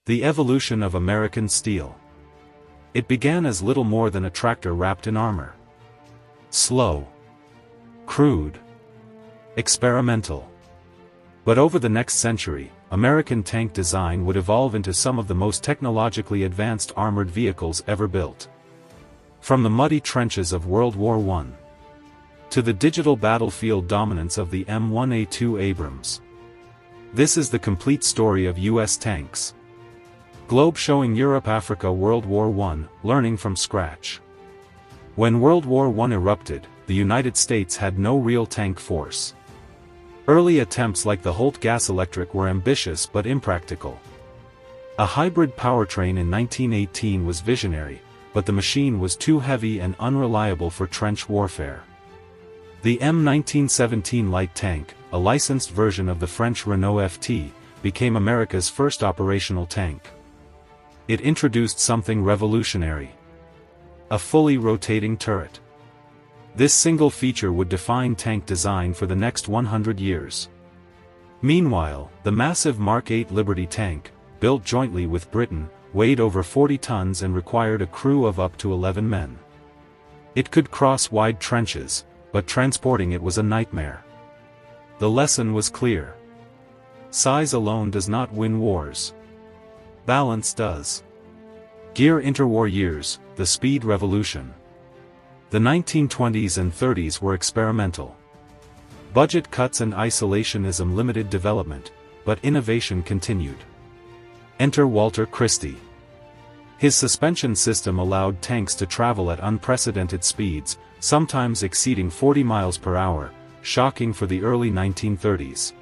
The evolution of American steel. It began as little more than a tractor wrapped in armor. Slow. Crude. Experimental. But over the next century, American tank design would evolve into some of the most technologically advanced armored vehicles ever built. From the muddy trenches of World War I to the digital battlefield dominance of the M1 Abrams. This is the complete story of U.S. tanks. Globe showing Europe-Africa World War I, learning from scratch. When World War I erupted, the United States had no real tank force. Early attempts like the Holt gas-electric were ambitious but impractical. A hybrid powertrain in 1918 was visionary, but the machine was too heavy and unreliable for trench warfare. The M1917 light tank, a licensed version of the French Renault FT, became America's first operational tank. It introduced something revolutionary. A fully rotating turret. This single feature would define tank design for the next 100 years. Meanwhile, the massive Mark 8 Liberty tank, built jointly with Britain, weighed over 40 tons and required a crew of up to 11 men. It could cross wide trenches, but transporting it was a nightmare. The lesson was clear. Size alone does not win wars. Balance does. Gear interwar years, the speed revolution. The 1920s and 30s were experimental. Budget cuts and isolationism limited development, but innovation continued. Enter Walter Christie. His suspension system allowed tanks to travel at unprecedented speeds, sometimes exceeding 40 miles per hour, shocking for the early 1930s.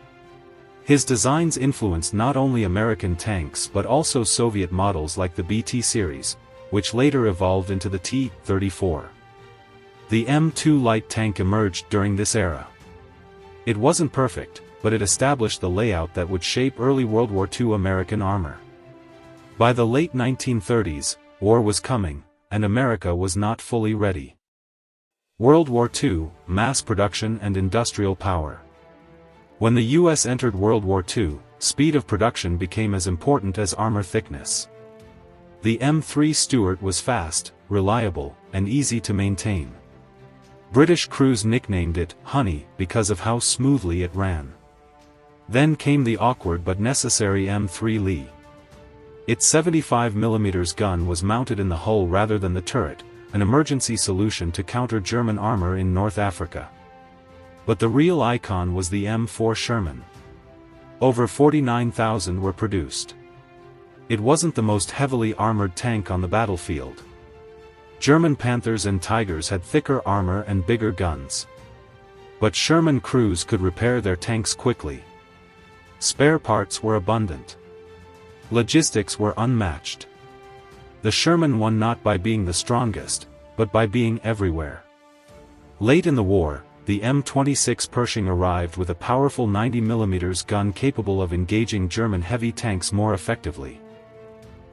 His designs influenced not only American tanks but also Soviet models like the BT series, which later evolved into the T-34. The M2 light tank emerged during this era. It wasn't perfect, but it established the layout that would shape early World War II American armor. By the late 1930s, war was coming, and America was not fully ready. World War II, mass production and industrial power. When the U.S. entered World War II, speed of production became as important as armor thickness. The M3 Stuart was fast, reliable, and easy to maintain. British crews nicknamed it "Honey" because of how smoothly it ran. Then came the awkward but necessary M3 Lee. Its 75mm gun was mounted in the hull rather than the turret, an emergency solution to counter German armor in North Africa. But the real icon was the M4 Sherman. Over 49,000 were produced. It wasn't the most heavily armored tank on the battlefield. German Panthers and Tigers had thicker armor and bigger guns. But Sherman crews could repair their tanks quickly. Spare parts were abundant. Logistics were unmatched. The Sherman won not by being the strongest, but by being everywhere. Late in the war, the M26 Pershing arrived with a powerful 90mm gun capable of engaging German heavy tanks more effectively.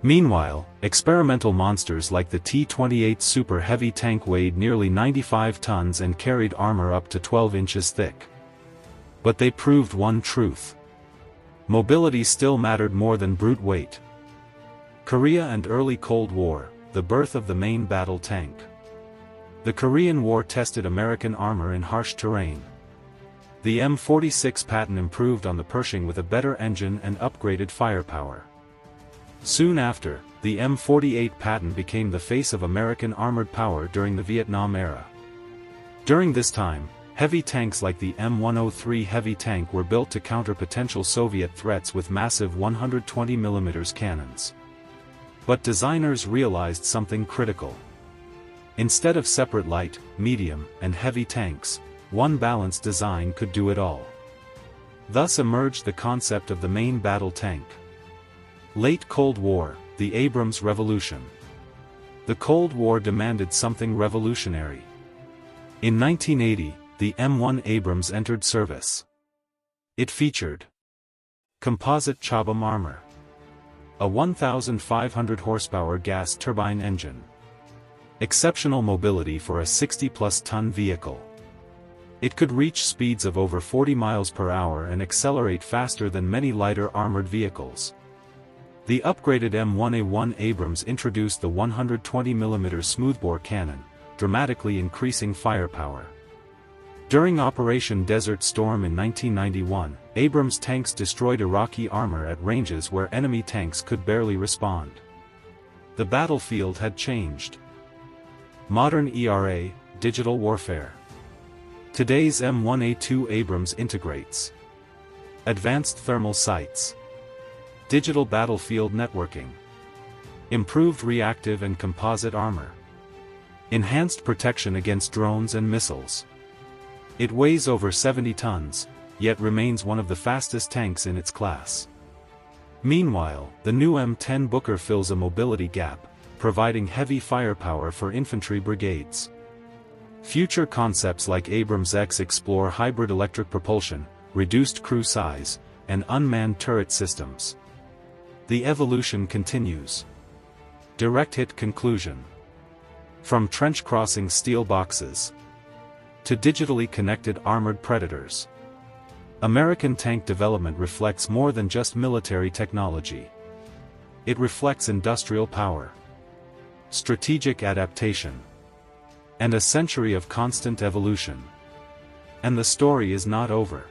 Meanwhile, experimental monsters like the T-28 Super Heavy tank weighed nearly 95 tons and carried armor up to 12 inches thick. But they proved one truth. Mobility still mattered more than brute weight. Korea and early Cold War, the birth of the main battle tank. The Korean War tested American armor in harsh terrain. The M46 Patton improved on the Pershing with a better engine and upgraded firepower. Soon after, the M48 Patton became the face of American armored power during the Vietnam era. During this time, heavy tanks like the M103 heavy tank were built to counter potential Soviet threats with massive 120mm cannons. But designers realized something critical. Instead of separate light, medium, and heavy tanks, one balanced design could do it all. Thus emerged the concept of the main battle tank. Late Cold War, the Abrams Revolution. The Cold War demanded something revolutionary. In 1980, the M1 Abrams entered service. It featured composite Chobham armor, a 1,500 horsepower gas turbine engine, exceptional mobility for a 60-plus ton vehicle. It could reach speeds of over 40 miles per hour and accelerate faster than many lighter armored vehicles. The upgraded M1 Abrams introduced the 120mm smoothbore cannon, dramatically increasing firepower. During Operation Desert Storm in 1991, Abrams tanks destroyed Iraqi armor at ranges where enemy tanks could barely respond. The battlefield had changed. Modern ERA, digital warfare. Today's M1A2 Abrams integrates advanced thermal sights, digital battlefield networking, improved reactive and composite armor, enhanced protection against drones and missiles. It weighs over 70 tons, yet remains one of the fastest tanks in its class. Meanwhile, the new M10 Booker fills a mobility gap, providing heavy firepower for infantry brigades. Future concepts like Abrams X explore hybrid electric propulsion, reduced crew size, and unmanned turret systems. The evolution continues. Direct hit conclusion. From trench-crossing steel boxes to digitally connected armored predators, American tank development reflects more than just military technology. It reflects industrial power, strategic adaptation, and a century of constant evolution. And the story is not over.